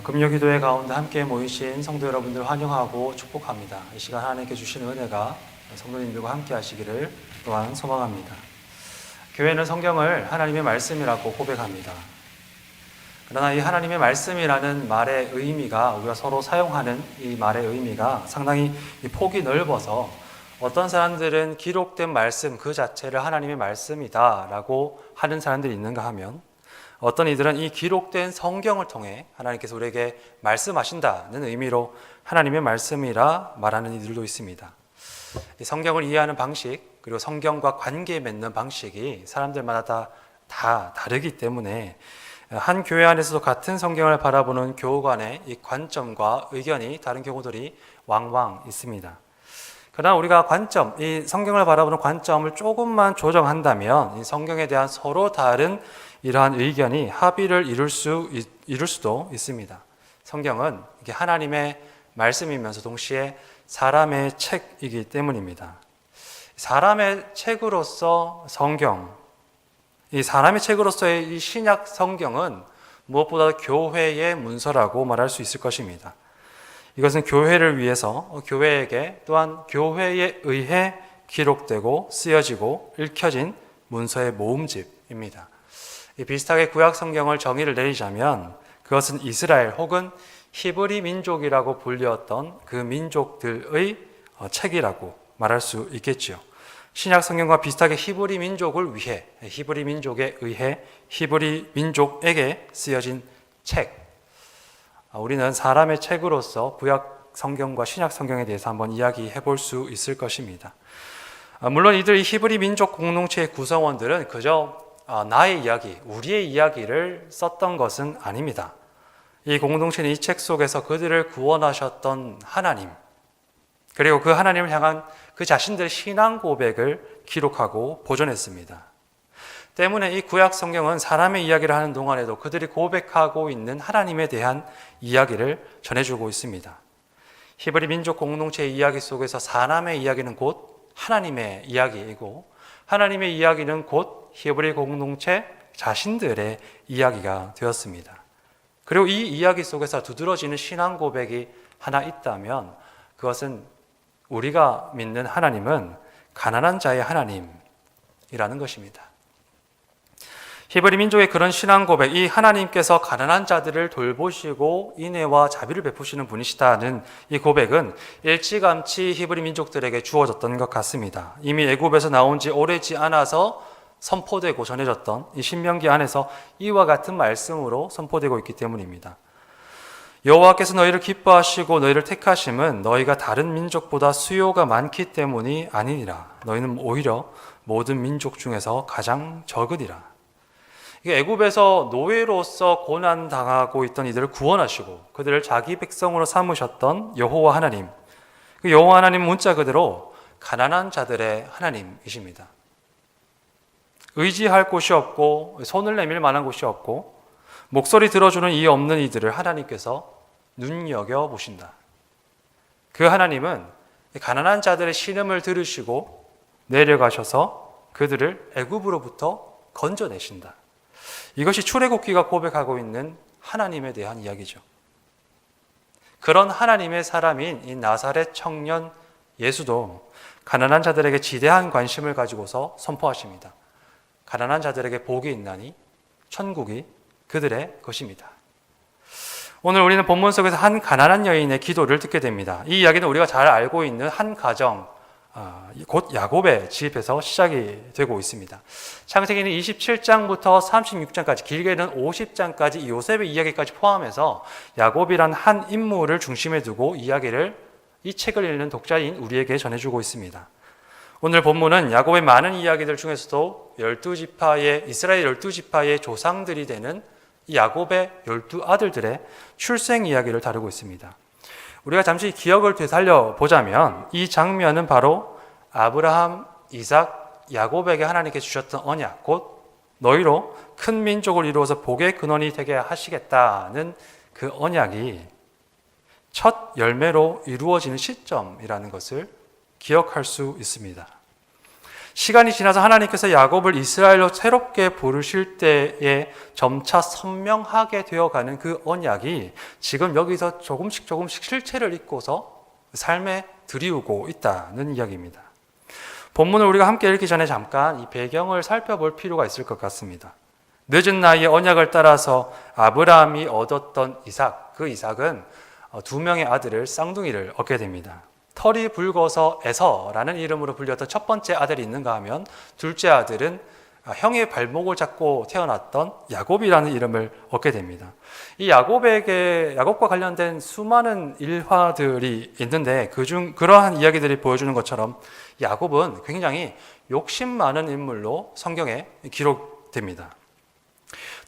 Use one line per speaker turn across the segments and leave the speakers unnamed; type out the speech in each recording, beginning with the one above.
금요기도회 가운데 함께 모이신 성도 여러분들 환영하고 축복합니다. 이 시간 하나님께 주시는 은혜가 성도님들과 함께 하시기를 또한 소망합니다. 교회는 성경을 하나님의 말씀이라고 고백합니다. 그러나 이 하나님의 말씀이라는 말의 의미가, 우리가 서로 사용하는 이 말의 의미가 상당히 폭이 넓어서 어떤 사람들은 기록된 말씀 그 자체를 하나님의 말씀이다 라고 하는 사람들이 있는가 하면, 어떤 이들은 이 기록된 성경을 통해 하나님께서 우리에게 말씀하신다는 의미로 하나님의 말씀이라 말하는 이들도 있습니다. 이 성경을 이해하는 방식, 그리고 성경과 관계 맺는 방식이 사람들마다 다 다르기 때문에 한 교회 안에서도 같은 성경을 바라보는 교우 간의 이 관점과 의견이 다른 경우들이 왕왕 있습니다. 그러나 우리가 이 성경을 바라보는 관점을 조금만 조정한다면 이 성경에 대한 서로 다른 이러한 의견이 합의를 이룰 수도 있습니다. 성경은 이게 하나님의 말씀이면서 동시에 사람의 책이기 때문입니다. 사람의 책으로서 이 사람의 책으로서의 이 신약 성경은 무엇보다 교회의 문서라고 말할 수 있을 것입니다. 이것은 교회를 위해서 교회에게 또한 교회에 의해 기록되고 쓰여지고 읽혀진 문서의 모음집입니다. 비슷하게 구약 성경을 정의를 내리자면 그것은 이스라엘 혹은 히브리 민족이라고 불렸던 그 민족들의 책이라고 말할 수 있겠죠. 신약 성경과 비슷하게 히브리 민족에 의해 히브리 민족에게 쓰여진 책. 우리는 사람의 책으로서 구약 성경과 신약 성경에 대해서 한번 이야기해 볼 수 있을 것입니다. 물론 이 히브리 민족 공동체의 구성원들은 그저 나의 이야기, 우리의 이야기를 썼던 것은 아닙니다. 이 공동체는 이 책 속에서 그들을 구원하셨던 하나님, 그리고 그 하나님을 향한 그 자신들의 신앙 고백을 기록하고 보존했습니다. 때문에 이 구약 성경은 사람의 이야기를 하는 동안에도 그들이 고백하고 있는 하나님에 대한 이야기를 전해주고 있습니다. 히브리 민족 공동체의 이야기 속에서 사람의 이야기는 곧 하나님의 이야기이고, 하나님의 이야기는 곧 히브리 공동체 자신들의 이야기가 되었습니다. 그리고 이 이야기 속에서 두드러지는 신앙 고백이 하나 있다면 그것은 우리가 믿는 하나님은 가난한 자의 하나님이라는 것입니다. 히브리 민족의 그런 신앙 고백, 이 하나님께서 가난한 자들을 돌보시고 인애와 자비를 베푸시는 분이시다는 이 고백은 일찌감치 히브리 민족들에게 주어졌던 것 같습니다. 이미 애굽에서 나온 지 오래지 않아서 선포되고 전해졌던 이 신명기 안에서 이와 같은 말씀으로 선포되고 있기 때문입니다. 여호와께서 너희를 기뻐하시고 너희를 택하심은 너희가 다른 민족보다 수요가 많기 때문이 아니니라. 너희는 오히려 모든 민족 중에서 가장 적으리라. 애굽에서 노예로서 고난당하고 있던 이들을 구원하시고 그들을 자기 백성으로 삼으셨던 여호와 하나님, 그 여호와 하나님 문자 그대로 가난한 자들의 하나님이십니다. 의지할 곳이 없고 손을 내밀 만한 곳이 없고 목소리 들어주는 이 없는 이들을 하나님께서 눈여겨보신다. 그 하나님은 가난한 자들의 신음을 들으시고 내려가셔서 그들을 애굽으로부터 건져내신다. 이것이 출애굽기가 고백하고 있는 하나님에 대한 이야기죠. 그런 하나님의 사람인 이 나사렛 청년 예수도 가난한 자들에게 지대한 관심을 가지고서 선포하십니다. 가난한 자들에게 복이 있나니 천국이 그들의 것입니다. 오늘 우리는 본문 속에서 한 가난한 여인의 기도를 듣게 됩니다. 이 이야기는 우리가 잘 알고 있는 한 가정, 곧 야곱의 집에서 시작이 되고 있습니다. 창세기는 27장부터 36장까지, 길게는 50장까지 요셉의 이야기까지 포함해서 야곱이란 한 인물을 중심에 두고 이 책을 읽는 독자인 우리에게 전해주고 있습니다. 오늘 본문은 야곱의 많은 이야기들 중에서도 이스라엘 12지파의 조상들이 되는 야곱의 12아들들의 출생 이야기를 다루고 있습니다. 우리가 잠시 기억을 되살려 보자면 이 장면은 바로 아브라함, 이삭, 야곱에게 하나님께 주셨던 언약, 곧 너희로 큰 민족을 이루어서 복의 근원이 되게 하시겠다는 그 언약이 첫 열매로 이루어지는 시점이라는 것을 기억할 수 있습니다. 시간이 지나서 하나님께서 야곱을 이스라엘로 새롭게 부르실 때에 점차 선명하게 되어가는 그 언약이 지금 여기서 조금씩 실체를 잇고서 삶에 들이우고 있다는 이야기입니다. 본문을 우리가 함께 읽기 전에 잠깐 이 배경을 살펴볼 필요가 있을 것 같습니다. 늦은 나이에 언약을 따라서 아브라함이 얻었던 이삭, 그 이삭은 두 명의 아들을, 쌍둥이를 얻게 됩니다. 털이 붉어서 에서라는 이름으로 불렸던 첫 번째 아들이 있는가 하면 둘째 아들은 형의 발목을 잡고 태어났던 야곱이라는 이름을 얻게 됩니다. 이 야곱과 관련된 수많은 일화들이 있는데 그러한 이야기들이 보여주는 것처럼 야곱은 굉장히 욕심 많은 인물로 성경에 기록됩니다.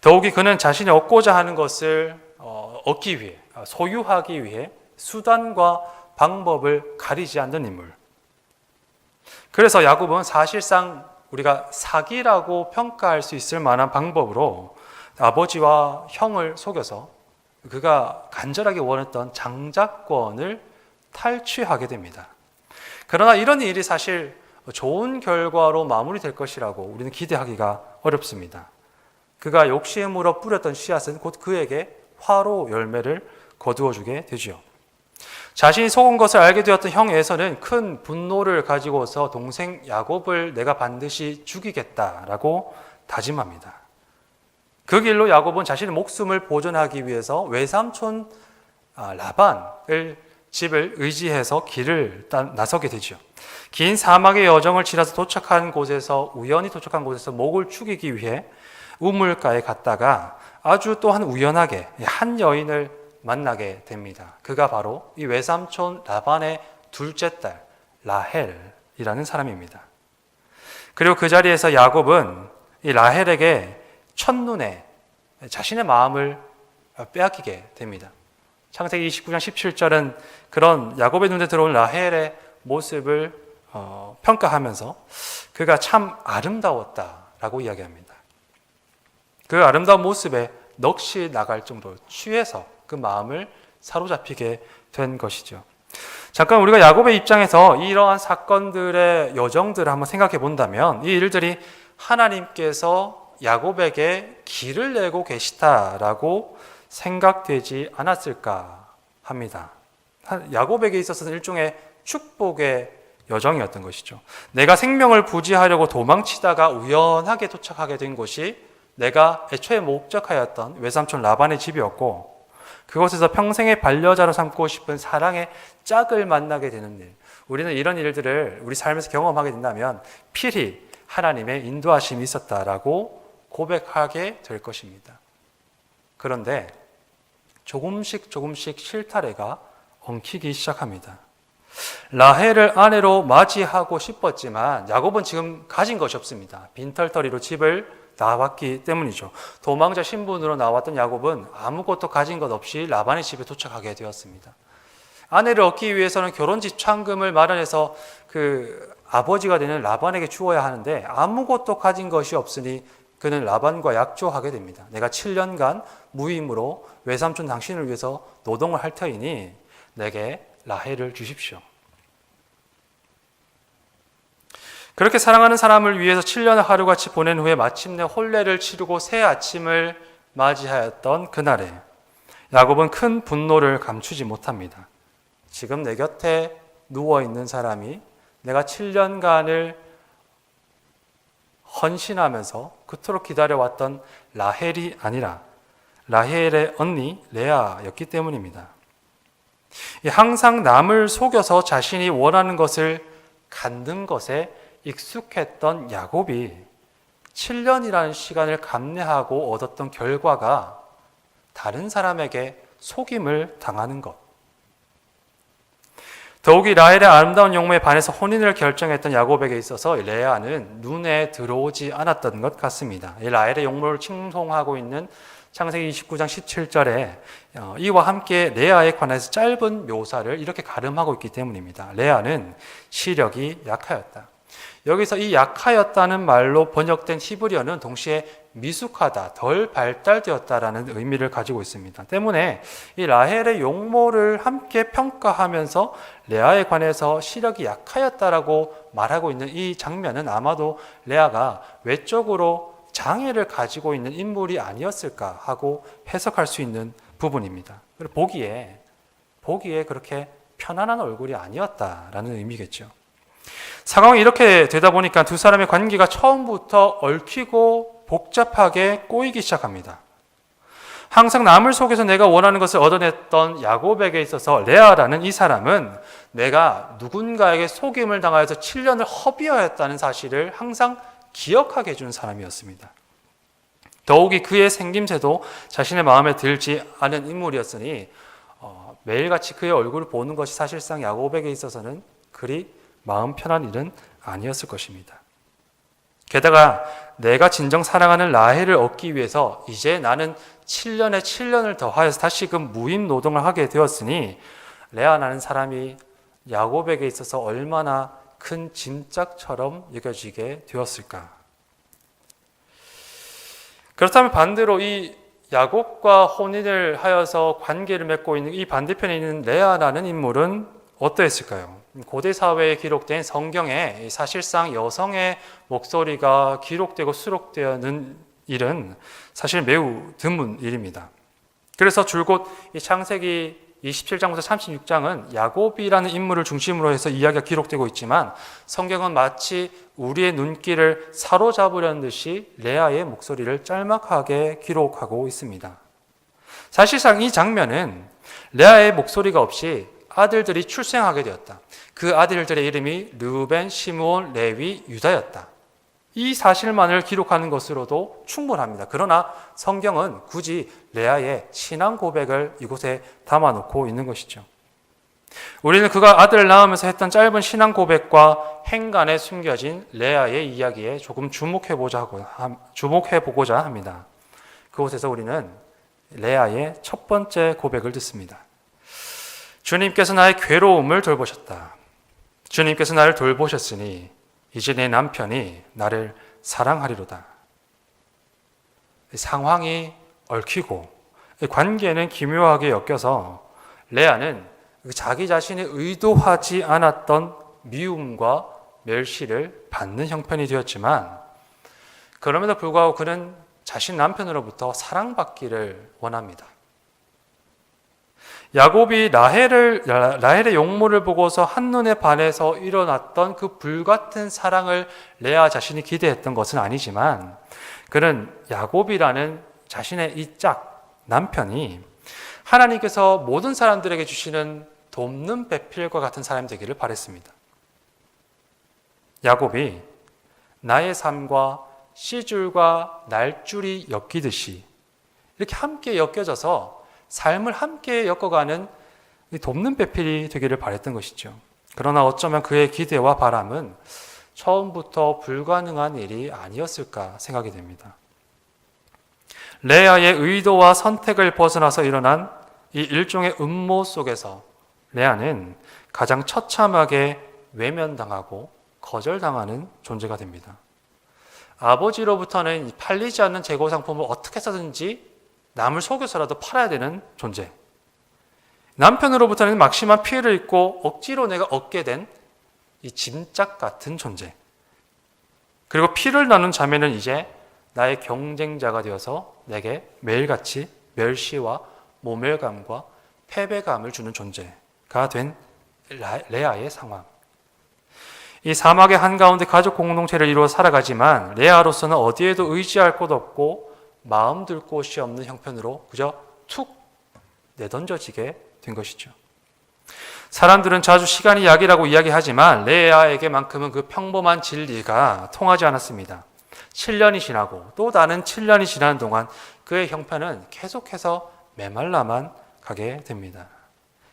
더욱이 그는 자신이 얻고자 하는 것을 얻기 위해, 소유하기 위해 수단과 방법을 가리지 않는 인물. 그래서 야곱은 사실상 우리가 사기라고 평가할 수 있을 만한 방법으로 아버지와 형을 속여서 그가 간절하게 원했던 장자권을 탈취하게 됩니다. 그러나 이런 일이 사실 좋은 결과로 마무리될 것이라고 우리는 기대하기가 어렵습니다. 그가 욕심으로 뿌렸던 씨앗은 곧 그에게 화로 열매를 거두어주게 되죠. 자신이 속은 것을 알게 되었던 형 에서는 큰 분노를 가지고서 동생 야곱을 내가 반드시 죽이겠다라고 다짐합니다. 그 길로 야곱은 자신의 목숨을 보존하기 위해서 외삼촌 라반을 집을 의지해서 길을 나서게 되죠. 긴 사막의 여정을 지나서 우연히 도착한 곳에서 목을 축이기 위해 우물가에 갔다가 아주 또한 우연하게 한 여인을 만나게 됩니다. 그가 바로 이 외삼촌 라반의 둘째 딸 라헬이라는 사람입니다. 그리고 그 자리에서 야곱은 이 라헬에게 첫눈에 자신의 마음을 빼앗기게 됩니다. 창세기 29장 17절은 그런 야곱의 눈에 들어온 라헬의 모습을 평가하면서 그가 참 아름다웠다라고 이야기합니다. 그 아름다운 모습에 넋이 나갈 정도로 취해서 그 마음을 사로잡히게 된 것이죠. 잠깐 우리가 야곱의 입장에서 이러한 사건들의 여정들을 한번 생각해 본다면 이 일들이 하나님께서 야곱에게 길을 내고 계시다라고 생각되지 않았을까 합니다. 야곱에게 있어서는 일종의 축복의 여정이었던 것이죠. 내가 생명을 부지하려고 도망치다가 우연하게 도착하게 된 곳이 내가 애초에 목적하였던 외삼촌 라반의 집이었고 그곳에서 평생의 반려자로 삼고 싶은 사랑의 짝을 만나게 되는 일. 우리는 이런 일들을 우리 삶에서 경험하게 된다면 필히 하나님의 인도하심이 있었다라고 고백하게 될 것입니다. 그런데 조금씩 실타래가 엉키기 시작합니다. 라헬을 아내로 맞이하고 싶었지만 야곱은 지금 가진 것이 없습니다. 빈털터리로 집을 나왔기 때문이죠. 도망자 신분으로 나왔던 야곱은 아무것도 가진 것 없이 라반의 집에 도착하게 되었습니다. 아내를 얻기 위해서는 결혼집 창금을 마련해서 그 아버지가 되는 라반에게 주어야 하는데 아무것도 가진 것이 없으니 그는 라반과 약조하게 됩니다. 내가 7년간 무임으로 외삼촌 당신을 위해서 노동을 할 터이니 내게 라헬을 주십시오. 그렇게 사랑하는 사람을 위해서 7년을 하루같이 보낸 후에 마침내 혼례를 치르고 새 아침을 맞이하였던 그날에 야곱은 큰 분노를 감추지 못합니다. 지금 내 곁에 누워있는 사람이 내가 7년간을 헌신하면서 그토록 기다려왔던 라헬이 아니라 라헬의 언니 레아였기 때문입니다. 항상 남을 속여서 자신이 원하는 것을 갖는 것에 익숙했던 야곱이 7년이라는 시간을 감내하고 얻었던 결과가 다른 사람에게 속임을 당하는 것. 더욱이 라헬의 아름다운 용모에 반해서 혼인을 결정했던 야곱에게 있어서 레아는 눈에 들어오지 않았던 것 같습니다. 라헬의 용모를 칭송하고 있는 창세기 29장 17절에 이와 함께 레아에 관해서 짧은 묘사를 이렇게 가름하고 있기 때문입니다. 레아는 시력이 약하였다. 여기서 이 약하였다는 말로 번역된 히브리어는 동시에 미숙하다, 덜 발달되었다라는 의미를 가지고 있습니다. 때문에 이 라헬의 용모를 함께 평가하면서 레아에 관해서 시력이 약하였다라고 말하고 있는 이 장면은 아마도 레아가 외적으로 장애를 가지고 있는 인물이 아니었을까 하고 해석할 수 있는 부분입니다. 그리고 보기에 그렇게 편안한 얼굴이 아니었다라는 의미겠죠. 상황이 이렇게 되다 보니까 두 사람의 관계가 처음부터 얽히고 복잡하게 꼬이기 시작합니다. 항상 남을 속에서 내가 원하는 것을 얻어냈던 야곱에게 있어서 레아라는 이 사람은 내가 누군가에게 속임을 당하여서 7년을 허비하였다는 사실을 항상 기억하게 해준 사람이었습니다. 더욱이 그의 생김새도 자신의 마음에 들지 않은 인물이었으니 매일같이 그의 얼굴을 보는 것이 사실상 야곱에게 있어서는 그리 마음 편한 일은 아니었을 것입니다. 게다가 내가 진정 사랑하는 라헬을 얻기 위해서 이제 나는 7년에 7년을 더하여서 다시금 무임 노동을 하게 되었으니 레아라는 사람이 야곱에게 있어서 얼마나 큰 짐짝처럼 여겨지게 되었을까. 그렇다면 반대로 이 야곱과 혼인을 하여서 관계를 맺고 있는 이 반대편에 있는 레아라는 인물은 어떠했을까요? 고대 사회에 기록된 성경에 사실상 여성의 목소리가 기록되고 수록되는 일은 사실 매우 드문 일입니다. 그래서 줄곧 이 창세기 27장부터 36장은 야곱이라는 인물을 중심으로 해서 이야기가 기록되고 있지만 성경은 마치 우리의 눈길을 사로잡으려는 듯이 레아의 목소리를 짤막하게 기록하고 있습니다. 사실상 이 장면은 레아의 목소리가 없이 아들들이 출생하게 되었다. 그 아들들의 이름이 르우벤, 시므온, 레위, 유다였다. 이 사실만을 기록하는 것으로도 충분합니다. 그러나 성경은 굳이 레아의 신앙 고백을 이곳에 담아놓고 있는 것이죠. 우리는 그가 아들을 낳으면서 했던 짧은 신앙 고백과 행간에 숨겨진 레아의 이야기에 조금 주목해보고자 합니다. 그곳에서 우리는 레아의 첫 번째 고백을 듣습니다. 주님께서 나의 괴로움을 돌보셨다. 주님께서 나를 돌보셨으니 이제 내 남편이 나를 사랑하리로다. 상황이 얽히고 관계는 기묘하게 엮여서 레아는 자기 자신이 의도하지 않았던 미움과 멸시를 받는 형편이 되었지만 그럼에도 불구하고 그는 자신 남편으로부터 사랑받기를 원합니다. 야곱이 라헬의 용모를 보고서 한눈에 반해서 일어났던 그 불같은 사랑을 레아 자신이 기대했던 것은 아니지만 그는 야곱이라는 자신의 이 짝 남편이 하나님께서 모든 사람들에게 주시는 돕는 배필과 같은 사람이 되기를 바랬습니다. 야곱이 나의 삶과 씨줄과 날줄이 엮이듯이 이렇게 함께 엮여져서 삶을 함께 엮어가는 돕는 배필이 되기를 바랬던 것이죠. 그러나 어쩌면 그의 기대와 바람은 처음부터 불가능한 일이 아니었을까 생각이 됩니다. 레아의 의도와 선택을 벗어나서 일어난 이 일종의 음모 속에서 레아는 가장 처참하게 외면당하고 거절당하는 존재가 됩니다. 아버지로부터는 팔리지 않는 재고 상품을 어떻게 해서든지 남을 속여서라도 팔아야 되는 존재. 남편으로부터는 막심한 피해를 입고 억지로 내가 얻게 된 이 짐짝 같은 존재. 그리고 피를 나눈 자매는 이제 나의 경쟁자가 되어서 내게 매일같이 멸시와 모멸감과 패배감을 주는 존재가 된 레아의 상황. 이 사막의 한가운데 가족 공동체를 이루어 살아가지만 레아로서는 어디에도 의지할 곳 없고 마음 둘 곳이 없는 형편으로 그저 툭 내던져지게 된 것이죠. 사람들은 자주 시간이 약이라고 이야기하지만 레아에게만큼은 그 평범한 진리가 통하지 않았습니다. 7년이 지나고 또 다른 7년이 지나는 동안 그의 형편은 계속해서 메말라만 가게 됩니다.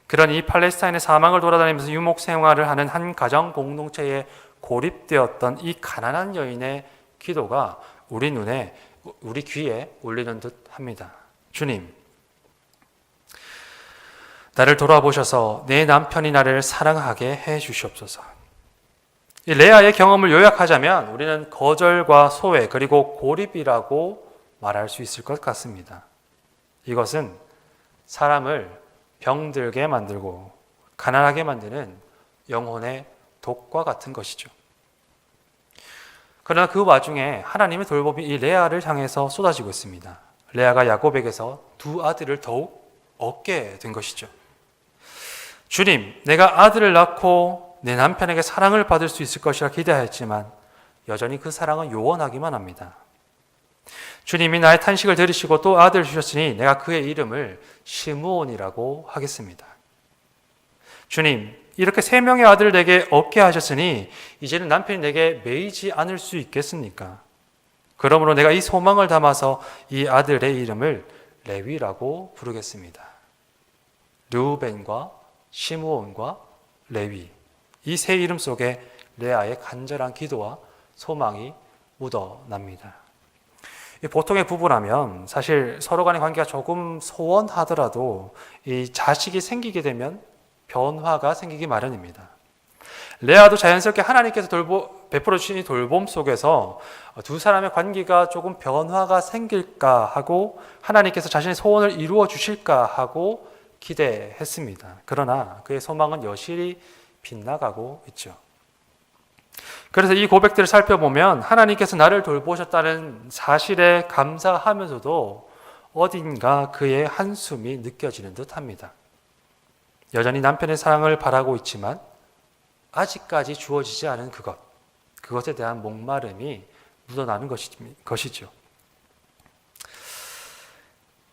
그런 이 팔레스타인의 사막을 돌아다니면서 유목 생활을 하는 한 가정 공동체에 고립되었던 이 가난한 여인의 기도가 우리 귀에 울리는 듯 합니다. 주님, 나를 돌아보셔서 내 남편이 나를 사랑하게 해 주시옵소서. 이 레아의 경험을 요약하자면 우리는 거절과 소외 그리고 고립이라고 말할 수 있을 것 같습니다. 이것은 사람을 병들게 만들고 가난하게 만드는 영혼의 독과 같은 것이죠. 그러나 그 와중에 하나님의 돌봄이 이 레아를 향해서 쏟아지고 있습니다. 레아가 야곱에게서 두 아들을 더욱 얻게 된 것이죠. 주님, 내가 아들을 낳고 내 남편에게 사랑을 받을 수 있을 것이라 기대하였지만 여전히 그 사랑은 요원하기만 합니다. 주님이 나의 탄식을 들으시고 또 아들을 주셨으니 내가 그의 이름을 시므온이라고 하겠습니다. 주님, 이렇게 3명의 아들을 내게 얻게 하셨으니 이제는 남편이 내게 매이지 않을 수 있겠습니까? 그러므로 내가 이 소망을 담아서 이 아들의 이름을 레위라고 부르겠습니다. 르우벤과 시므온과 레위, 이 세 이름 속에 레아의 간절한 기도와 소망이 묻어납니다. 보통의 부부라면 사실 서로 간의 관계가 조금 소원하더라도 이 자식이 생기게 되면 변화가 생기기 마련입니다. 레아도 자연스럽게 하나님께서 베풀어 주신 이 돌봄 속에서 두 사람의 관계가 조금 변화가 생길까 하고 하나님께서 자신의 소원을 이루어 주실까 하고 기대했습니다. 그러나 그의 소망은 여실히 빗나가고 있죠. 그래서 이 고백들을 살펴보면 하나님께서 나를 돌보셨다는 사실에 감사하면서도 어딘가 그의 한숨이 느껴지는 듯합니다. 여전히 남편의 사랑을 바라고 있지만 아직까지 주어지지 않은 그것에 대한 목마름이 묻어나는 것이죠.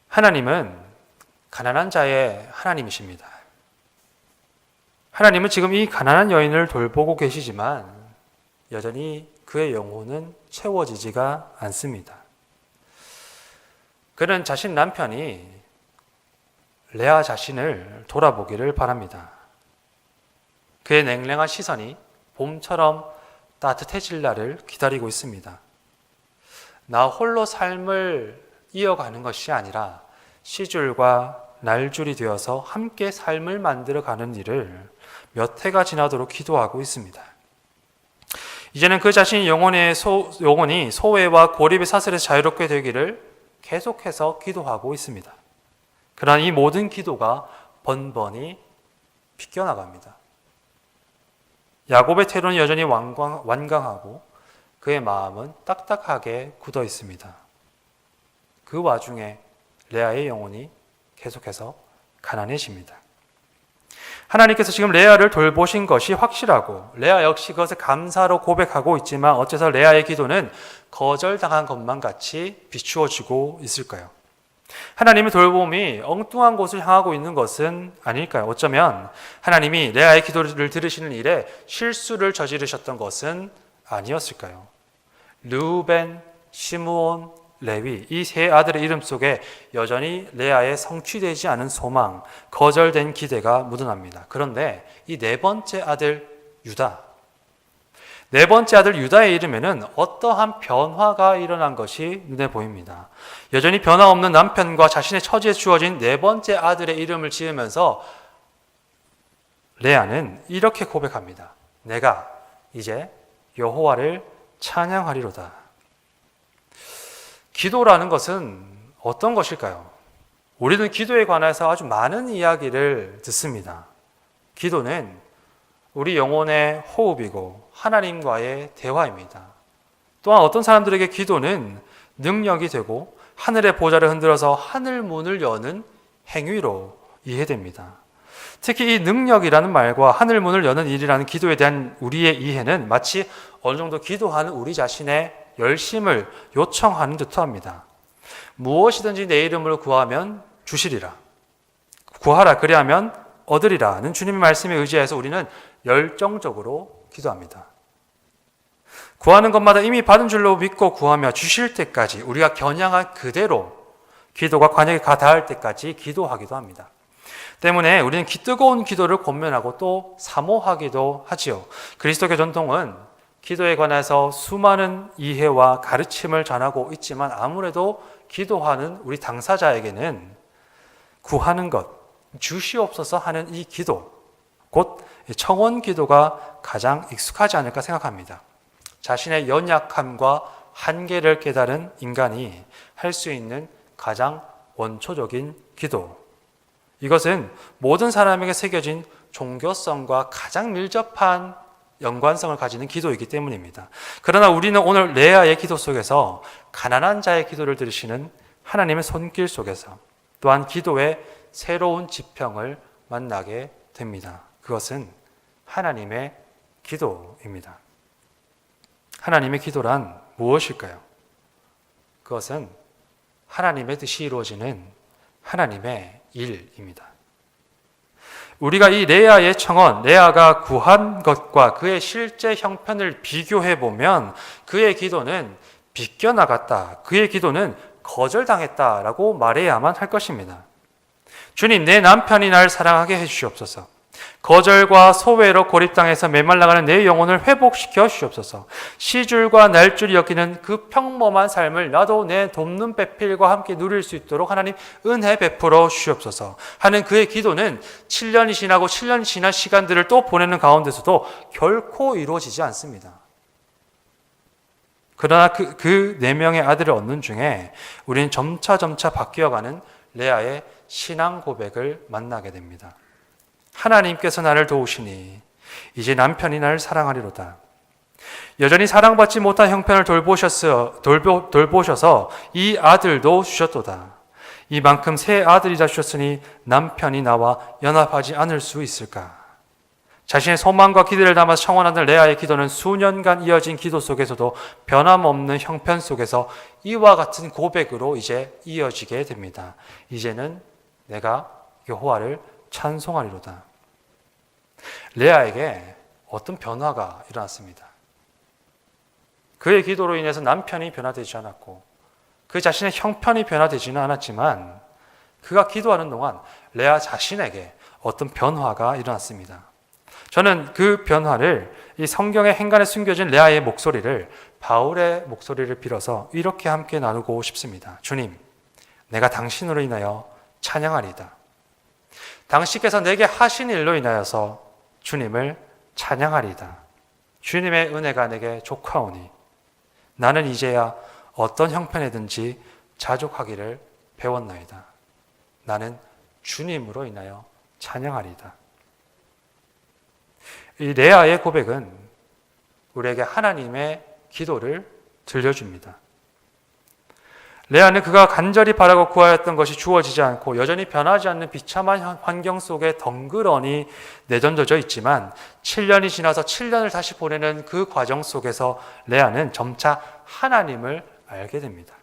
하나님은 가난한 자의 하나님이십니다. 하나님은 지금 이 가난한 여인을 돌보고 계시지만 여전히 그의 영혼은 채워지지가 않습니다. 그는 자신 남편이 레아 자신을 돌아보기를 바랍니다. 그의 냉랭한 시선이 봄처럼 따뜻해질 날을 기다리고 있습니다. 나 홀로 삶을 이어가는 것이 아니라 시줄과 날줄이 되어서 함께 삶을 만들어가는 일을 몇 해가 지나도록 기도하고 있습니다. 이제는 그 자신의 영혼이 소외와 고립의 사슬에서 자유롭게 되기를 계속해서 기도하고 있습니다. 그러나 이 모든 기도가 번번이 비껴나갑니다. 야곱의 태도는 여전히 완강하고 그의 마음은 딱딱하게 굳어 있습니다. 그 와중에 레아의 영혼이 계속해서 가난해집니다. 하나님께서 지금 레아를 돌보신 것이 확실하고 레아 역시 그것을 감사로 고백하고 있지만 어째서 레아의 기도는 거절당한 것만 같이 비추어지고 있을까요? 하나님의 돌봄이 엉뚱한 곳을 향하고 있는 것은 아닐까요? 어쩌면 하나님이 레아의 기도를 들으시는 일에 실수를 저지르셨던 것은 아니었을까요? 르우벤, 시므온, 레위, 이 세 아들의 이름 속에 여전히 레아의 성취되지 않은 소망, 거절된 기대가 묻어납니다. 그런데 이 네 번째 아들 유다, 네 번째 아들 유다의 이름에는 어떠한 변화가 일어난 것이 눈에 보입니다. 여전히 변화없는 남편과 자신의 처지에 주어진 네 번째 아들의 이름을 지으면서 레아는 이렇게 고백합니다. 내가 이제 여호와를 찬양하리로다. 기도라는 것은 어떤 것일까요? 우리는 기도에 관해서 아주 많은 이야기를 듣습니다. 기도는 우리 영혼의 호흡이고 하나님과의 대화입니다. 또한 어떤 사람들에게 기도는 능력이 되고 하늘의 보좌를 흔들어서 하늘 문을 여는 행위로 이해됩니다. 특히 이 능력이라는 말과 하늘 문을 여는 일이라는 기도에 대한 우리의 이해는 마치 어느 정도 기도하는 우리 자신의 열심을 요청하는 듯도 합니다. 무엇이든지 내 이름으로 구하면 주시리라. 구하라 그리하면 얻으리라는 주님의 말씀에 의지해서 우리는 열정적으로 기도합니다. 구하는 것마다 이미 받은 줄로 믿고 구하며 주실 때까지 우리가 겨냥한 그대로 기도가 관역에 닿을 때까지 기도하기도 합니다. 때문에 우리는 뜨거운 기도를 권면하고 또 사모하기도 하지요. 그리스도교 전통은 기도에 관해서 수많은 이해와 가르침을 전하고 있지만 아무래도 기도하는 우리 당사자에게는 구하는 것, 주시옵소서 하는 이 기도, 곧 청원 기도가 가장 익숙하지 않을까 생각합니다. 자신의 연약함과 한계를 깨달은 인간이 할 수 있는 가장 원초적인 기도. 이것은 모든 사람에게 새겨진 종교성과 가장 밀접한 연관성을 가지는 기도이기 때문입니다. 그러나 우리는 오늘 레아의 기도 속에서 가난한 자의 기도를 들으시는 하나님의 손길 속에서 또한 기도의 새로운 지평을 만나게 됩니다. 그것은 하나님의 기도입니다. 하나님의 기도란 무엇일까요? 그것은 하나님의 뜻이 이루어지는 하나님의 일입니다. 우리가 이 레아의 청원, 레아가 구한 것과 그의 실제 형편을 비교해 보면 그의 기도는 비껴나갔다. 그의 기도는 거절당했다라고 말해야만 할 것입니다. 주님, 내 남편이 날 사랑하게 해주시옵소서. 거절과 소외로 고립당해서 메말라가는 내 영혼을 회복시켜 주시옵소서. 시줄과 날줄이 엮이는 그 평범한 삶을 나도 내 돕는 배필과 함께 누릴 수 있도록 하나님 은혜 베풀어 주시옵소서 하는 그의 기도는 7년이 지나고 7년이 지난 시간들을 또 보내는 가운데서도 결코 이루어지지 않습니다. 그러나 그 4명의 아들을 얻는 중에 우리는 점차 바뀌어가는 레아의 신앙 고백을 만나게 됩니다. 하나님께서 나를 도우시니 이제 남편이 나를 사랑하리로다. 여전히 사랑받지 못한 형편을 돌보셔서 이 아들도 주셨도다. 이만큼 새 아들이자 주셨으니 남편이 나와 연합하지 않을 수 있을까? 자신의 소망과 기대를 담아서 청원하는 레아의 기도는 수년간 이어진 기도 속에서도 변함없는 형편 속에서 이와 같은 고백으로 이제 이어지게 됩니다. 이제는 내가 여호와를 찬송하리로다. 레아에게 어떤 변화가 일어났습니다. 그의 기도로 인해서 남편이 변화되지 않았고 그 자신의 형편이 변화되지는 않았지만 그가 기도하는 동안 레아 자신에게 어떤 변화가 일어났습니다. 저는 그 변화를 이 성경의 행간에 숨겨진 레아의 목소리를 바울의 목소리를 빌어서 이렇게 함께 나누고 싶습니다. 주님, 내가 당신으로 인하여 찬양하리이다. 당신께서 내게 하신 일로 인하여서 주님을 찬양하리이다. 주님의 은혜가 내게 족하오니 나는 이제야 어떤 형편이든지 자족하기를 배웠나이다. 나는 주님으로 인하여 찬양하리이다. 이 레아의 고백은 우리에게 하나님의 기도를 들려줍니다. 레아는 그가 간절히 바라고 구하였던 것이 주어지지 않고 여전히 변하지 않는 비참한 환경 속에 덩그러니 내던져져 있지만 7년이 지나서 7년을 다시 보내는 그 과정 속에서 레아는 점차 하나님을 알게 됩니다.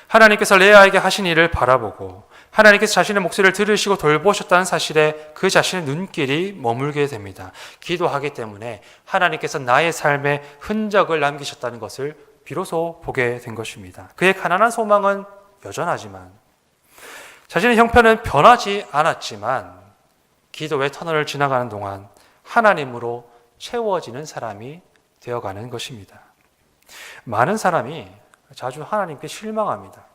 하나님께서 레아에게 하신 일을 바라보고 하나님께서 자신의 목소리를 들으시고 돌보셨다는 사실에 그 자신의 눈길이 머물게 됩니다. 기도하기 때문에 하나님께서 나의 삶에 흔적을 남기셨다는 것을 비로소 보게 된 것입니다. 그의 가난한 소망은 여전하지만 자신의 형편은 변하지 않았지만 기도의 터널을 지나가는 동안 하나님으로 채워지는 사람이 되어가는 것입니다. 많은 사람이 자주 하나님께 실망합니다.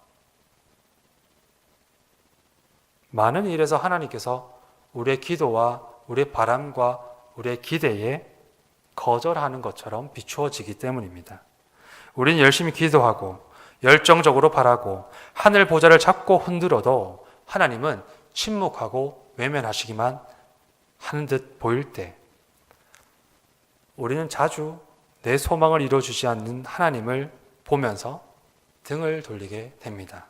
많은 일에서 하나님께서 우리의 기도와 우리의 바람과 우리의 기대에 거절하는 것처럼 비추어지기 때문입니다. 우리는 열심히 기도하고 열정적으로 바라고 하늘 보좌를 잡고 흔들어도 하나님은 침묵하고 외면하시기만 하는 듯 보일 때 우리는 자주 내 소망을 이루어주지 않는 하나님을 보면서 등을 돌리게 됩니다.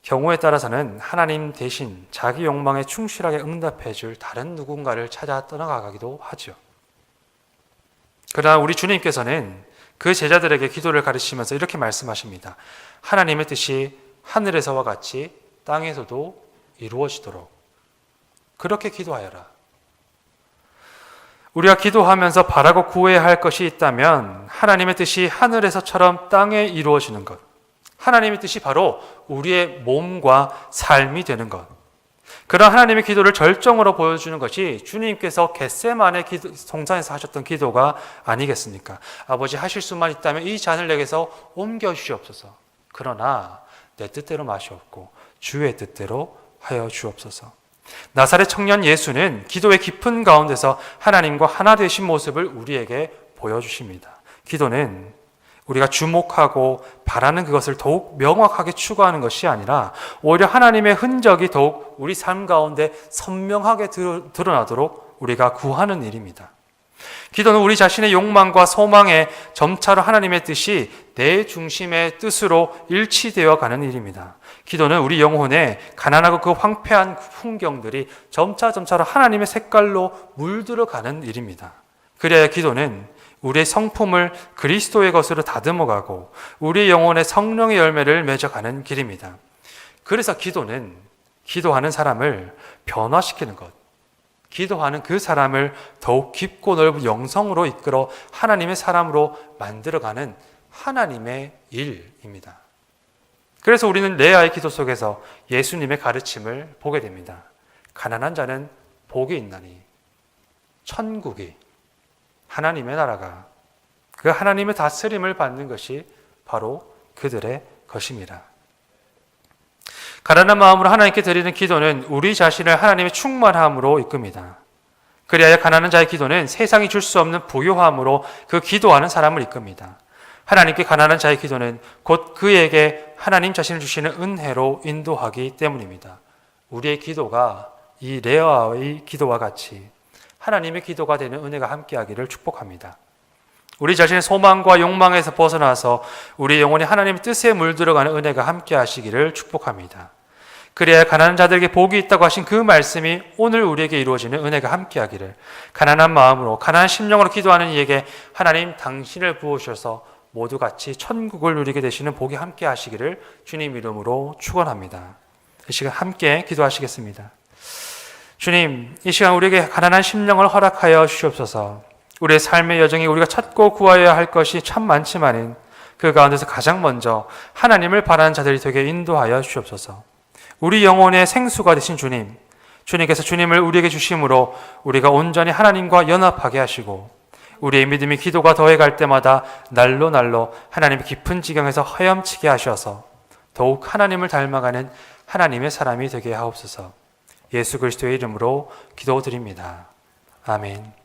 경우에 따라서는 하나님 대신 자기 욕망에 충실하게 응답해 줄 다른 누군가를 찾아 떠나가기도 하죠. 그러나 우리 주님께서는 그 제자들에게 기도를 가르치면서 이렇게 말씀하십니다. 하나님의 뜻이 하늘에서와 같이 땅에서도 이루어지도록 그렇게 기도하여라. 우리가 기도하면서 바라고 구해야 할 것이 있다면 하나님의 뜻이 하늘에서처럼 땅에 이루어지는 것, 하나님의 뜻이 바로 우리의 몸과 삶이 되는 것, 그런 하나님의 기도를 절정으로 보여주는 것이 주님께서 겟세마네 동산에서 하셨던 기도가 아니겠습니까? 아버지, 하실 수만 있다면 이 잔을 내게서 옮겨 주시옵소서. 그러나 내 뜻대로 마시옵고 주의 뜻대로 하여 주옵소서. 나사렛 청년 예수는 기도의 깊은 가운데서 하나님과 하나 되신 모습을 우리에게 보여주십니다. 기도는 우리가 주목하고 바라는 그것을 더욱 명확하게 추구하는 것이 아니라 오히려 하나님의 흔적이 더욱 우리 삶 가운데 선명하게 드러나도록 우리가 구하는 일입니다. 기도는 우리 자신의 욕망과 소망에 점차로 하나님의 뜻이 내 중심의 뜻으로 일치되어 가는 일입니다. 기도는 우리 영혼에 가난하고 그 황폐한 풍경들이 점차로 하나님의 색깔로 물들어 가는 일입니다. 그래야 기도는 우리의 성품을 그리스도의 것으로 다듬어가고 우리의 영혼의 성령의 열매를 맺어가는 길입니다. 그래서 기도는 기도하는 사람을 변화시키는 것, 기도하는 그 사람을 더욱 깊고 넓은 영성으로 이끌어 하나님의 사람으로 만들어가는 하나님의 일입니다. 그래서 우리는 레아의 기도 속에서 예수님의 가르침을 보게 됩니다. 가난한 자는 복이 있나니 천국이, 하나님의 나라가, 그 하나님의 다스림을 받는 것이 바로 그들의 것입니다. 가난한 마음으로 하나님께 드리는 기도는 우리 자신을 하나님의 충만함으로 이끕니다. 그리하여 가난한 자의 기도는 세상이 줄 수 없는 부요함으로 그 기도하는 사람을 이끕니다. 하나님께 가난한 자의 기도는 곧 그에게 하나님 자신을 주시는 은혜로 인도하기 때문입니다. 우리의 기도가 이 레아의 기도와 같이 하나님의 기도가 되는 은혜가 함께하기를 축복합니다. 우리 자신의 소망과 욕망에서 벗어나서 우리 영혼이 하나님의 뜻에 물들어가는 은혜가 함께하시기를 축복합니다. 그래야 가난한 자들에게 복이 있다고 하신 그 말씀이 오늘 우리에게 이루어지는 은혜가 함께하기를, 가난한 마음으로 가난한 심령으로 기도하는 이에게 하나님 당신을 부으셔서 모두 같이 천국을 누리게 되시는 복이 함께하시기를 주님 이름으로 축원합니다. 이 시간 함께 기도하시겠습니다. 주님, 이 시간 우리에게 가난한 심령을 허락하여 주시옵소서. 우리의 삶의 여정이 우리가 찾고 구하여야 할 것이 참 많지만은 그 가운데서 가장 먼저 하나님을 바라는 자들이 되게 인도하여 주시옵소서. 우리 영혼의 생수가 되신 주님, 주님께서 주님을 우리에게 주심으로 우리가 온전히 하나님과 연합하게 하시고 우리의 믿음이 기도가 더해갈 때마다 날로 하나님의 깊은 지경에서 헤엄치게 하셔서 더욱 하나님을 닮아가는 하나님의 사람이 되게 하옵소서. 예수 그리스도의 이름으로 기도드립니다. 아멘.